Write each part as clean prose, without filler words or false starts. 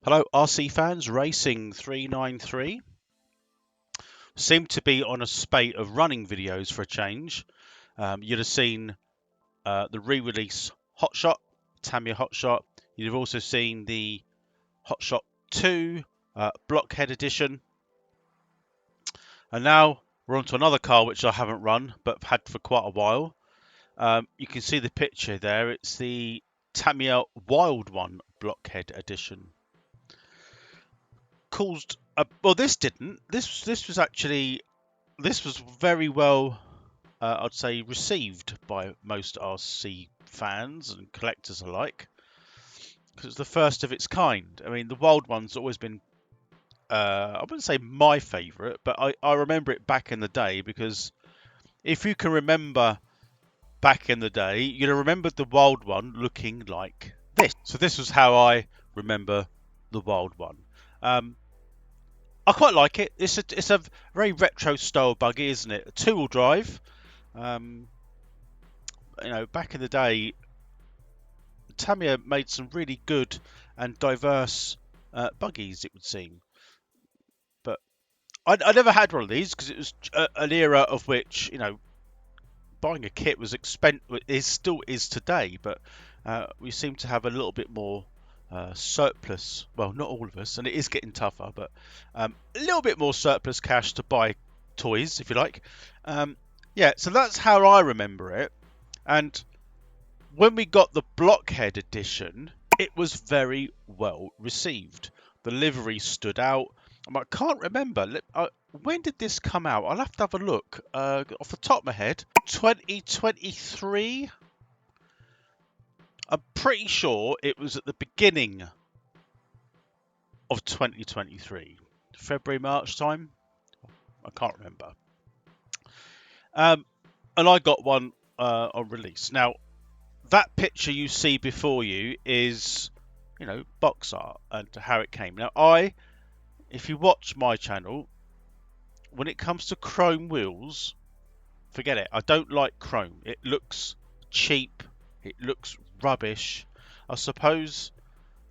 Hello RC fans, Racing 393 seem to be on a spate of running videos for a change. You'd have seen the re-release Hot Shot, Tamiya Hot Shot. You'd have also seen the Hot Shot 2 Blockhead Edition. And now we're on to another car which I haven't run but have had for quite a while. You can see the picture there. It's the Tamiya Wild One Blockhead Edition. Caused well, this didn't. This was very well, I'd say, received by most RC fans and collectors alike, because it's the first of its kind. I mean, the Wild One's always been, I wouldn't say my favourite, but I remember it back in the day, because if you can remember back in the day, you'd have remembered the Wild One looking like this. So this was how I remember the Wild One. I quite like it. It's a very retro style buggy, isn't it? A two-wheel drive. Back in the day, Tamiya made some really good and diverse buggies, it would seem. But I never had one of these because it was an era of which, buying a kit was expensive. It still is today, but we seem to have a little bit more surplus. Well, not all of us, and it is getting tougher, but a little bit more surplus cash to buy toys, if you like. Yeah, so that's how I remember it. And when we got the Blockhead edition, it was very well received. The livery stood out. I can't remember. When did this come out? I'll have to have a look. Off the top of my head, 2023. I'm pretty sure it was at the beginning of 2023. February, March time. I can't remember. And I got one on release. Now, that picture you see before you is, box art and how it came. Now, if you watch my channel, when it comes to chrome wheels, forget it. I don't like chrome. It looks cheap. It looks rubbish. I suppose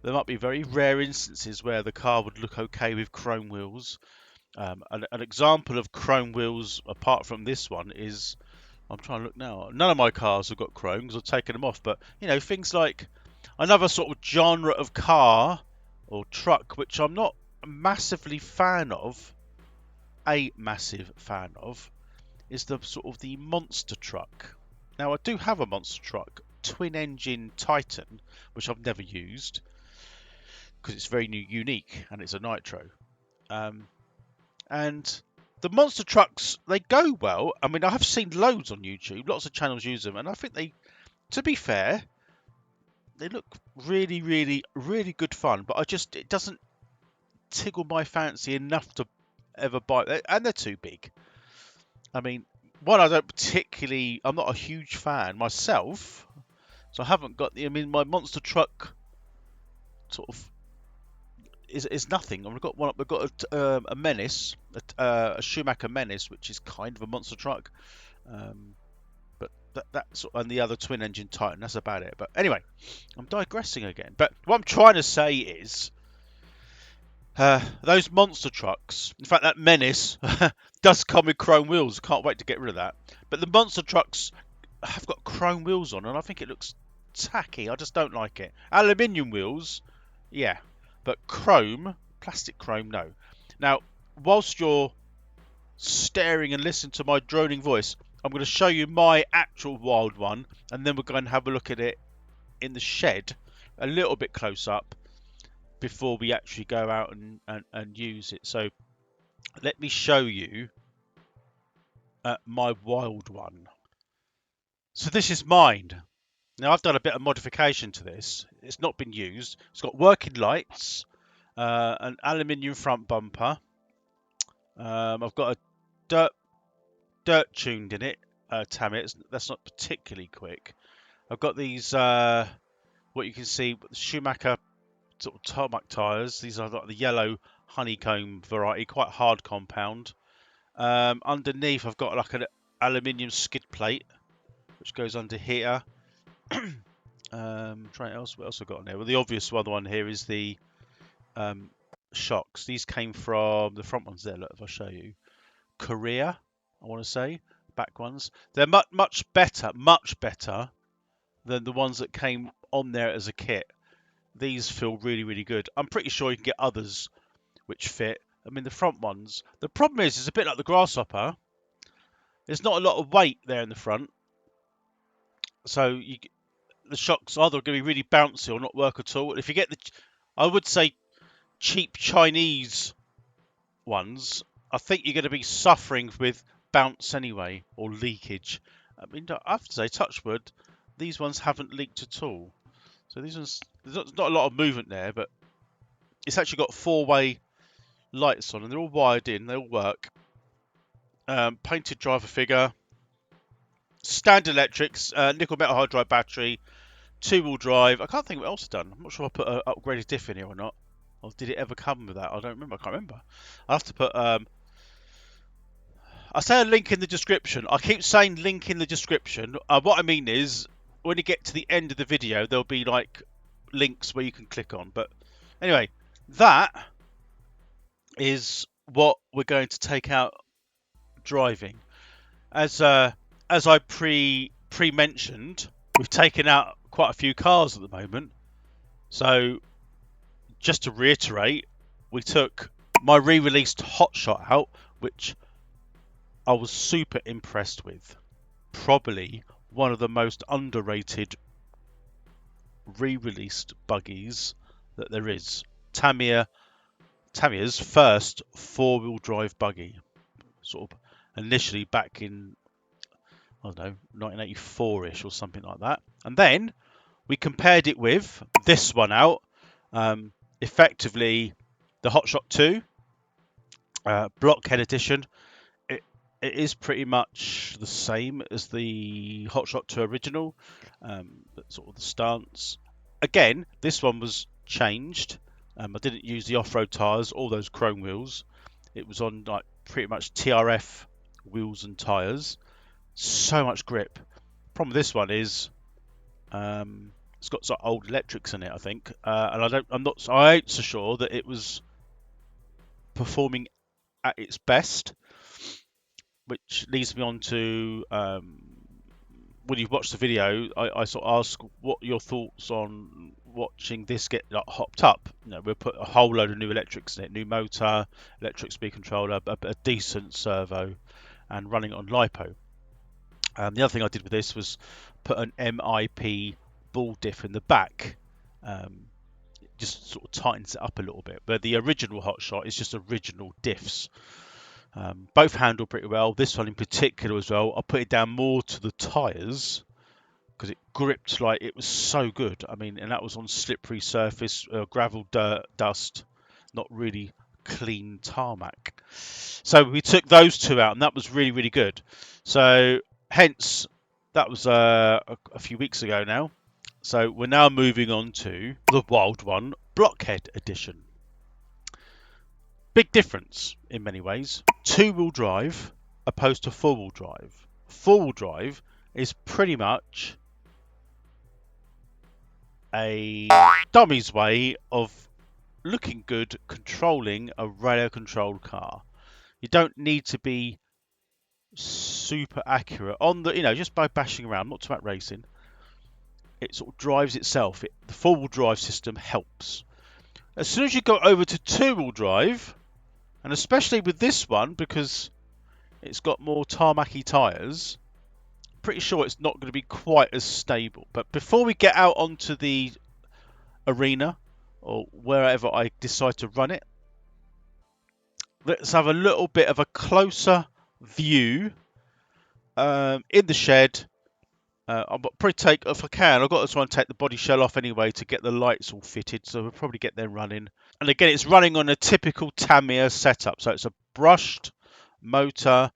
there might be very rare instances where the car would look okay with chrome wheels. An example of chrome wheels, apart from this one, is, I'm trying to look now. None of my cars have got chrome because I've taken them off. But, things like another sort of genre of car or truck, which I'm not a massive fan of, is the sort of the monster truck. Now, I do have a monster truck, twin engine Titan, which I've never used because it's very unique and it's a Nitro. And the monster trucks, they go well. I mean, I have seen loads on YouTube. Lots of channels use them. And I think to be fair, they look really, really, really good fun. But it doesn't tickle my fancy enough to ever buy it. And they're too big. I mean, one, I'm not a huge fan myself. So I haven't got my monster truck sort of is nothing. We've got a Menace, a Schumacher Menace, which is kind of a monster truck, but that's and the other twin engine Titan. That's about it. But anyway, I'm digressing again. But what I'm trying to say is, those monster trucks. In fact, that Menace does come with chrome wheels. Can't wait to get rid of that. But the monster trucks have got chrome wheels on, and I think it looks tacky. I just don't like it. Aluminium wheels, yeah. But plastic chrome, no. Now, whilst you're staring and listening to my droning voice, I'm going to show you my actual Wild One, and then we're going to have a look at it in the shed a little bit close up before we actually go out and use it. So let me show you my Wild One. So this is mine. Now, I've done a bit of modification to this. It's not been used. It's got working lights, an aluminium front bumper. I've got a dirt tuned in it. Tamiya, that's not particularly quick. I've got these, what you can see, Schumacher sort of tarmac tyres. These are like the yellow honeycomb variety, quite hard compound. Underneath, I've got like an aluminium skid plate, which goes under here. What else I've got on there? Well, the obvious one here is the shocks. These came from the front ones there. Look, if I show you, Korea, I want to say, back ones. They're much better than the ones that came on there as a kit. These feel really good. I'm pretty sure you can get others which fit. I mean, the front ones. The problem is, it's a bit like the Grasshopper. There's not a lot of weight there in the front, so the shocks are either going to be really bouncy or not work at all. If you get I would say cheap Chinese ones, I think you're going to be suffering with bounce anyway, or leakage. I mean, I have to say, touch wood, these ones haven't leaked at all. So these ones, there's not a lot of movement there, but it's actually got 4-way lights on, and they're all wired in, they all work. Painted driver figure, standard electrics, nickel metal hydride battery, 2-wheel drive. I can't think what else I've done. I'm not sure if I put an upgraded diff in here or not. Or did it ever come with that? I don't remember. I can't remember. I have to put. I say a link in the description. I keep saying link in the description. What I mean is, when you get to the end of the video, there'll be like links where you can click on. But anyway, that is what we're going to take out driving. As I pre-mentioned, we've taken out quite a few cars at the moment. So just to reiterate, we took my re-released Hot Shot out, which I was super impressed with. Probably one of the most underrated re-released buggies that there is. Tamiya's first 4-wheel drive buggy, sort of initially back in, I don't know, 1984ish or something like that. And then we compared it with this one out, effectively the Hot Shot 2 Blockhead Edition. It is pretty much the same as the Hot Shot 2 original, sort of the stance. Again, this one was changed. I didn't use the off-road tyres or those chrome wheels. It was on like pretty much TRF wheels and tyres. So much grip. Problem with this one is it's got some old electrics in it, I think, and I ain't so sure that it was performing at its best, which leads me on to when you've watched the video, I sort of ask what your thoughts on watching this get like, hopped up. You know, we'll put a whole load of new electrics in it, new motor, electric speed controller, a decent servo, and running on LiPo. The other thing I did with this was put an MIP ball diff in the back. Just sort of tightens it up a little bit. But the original Hot Shot is just original diffs. Both handle pretty well. This one in particular as well. I put it down more to the tyres because it gripped like it was so good. I mean, and that was on slippery surface, gravel, dirt, dust, not really clean tarmac. So we took those two out, and that was really good. So hence, that was a few weeks ago now. So we're now moving on to the Wild One Blockhead Edition. Big difference in many ways. 2-wheel drive opposed to 4-wheel drive. 4-wheel drive is pretty much a dummy's way of looking good controlling a radio controlled car. You don't need to be super accurate on the, just by bashing around, not about racing. It sort of drives itself. The 4-wheel drive system helps. As soon as you go over to 2-wheel drive, and especially with this one, because it's got more tarmacy tyres, pretty sure it's not going to be quite as stable. But before we get out onto the arena, or wherever I decide to run it, let's have a little bit of a closer view in the shed. I'll probably take, if I can, I've got to try and take the body shell off anyway to get the lights all fitted, so we'll probably get them running. And again, it's running on a typical Tamiya setup, so it's a brushed motor,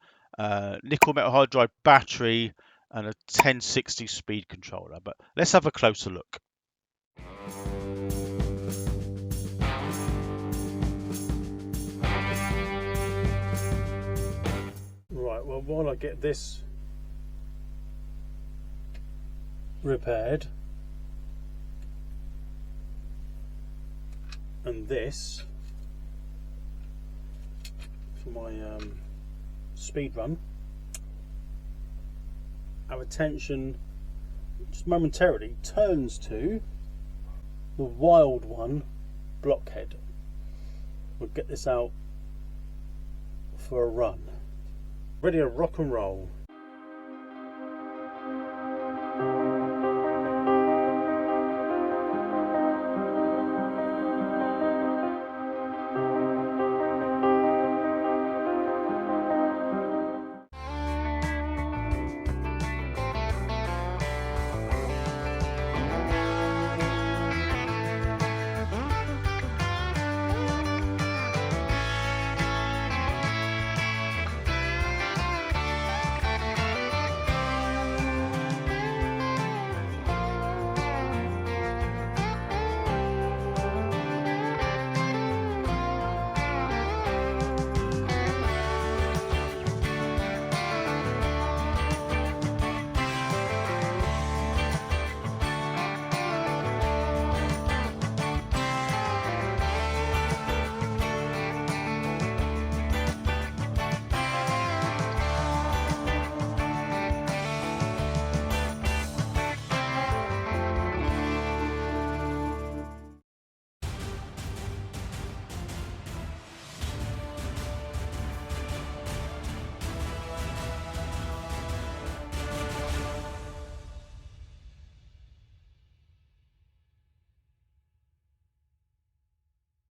nickel metal hydride battery, and a 1060 speed controller. But let's have a closer look. Right, well, while I get this repaired, and this for my speed run, our attention just momentarily turns to the Wild One Blockhead. We'll get this out for a run. Ready to rock and roll.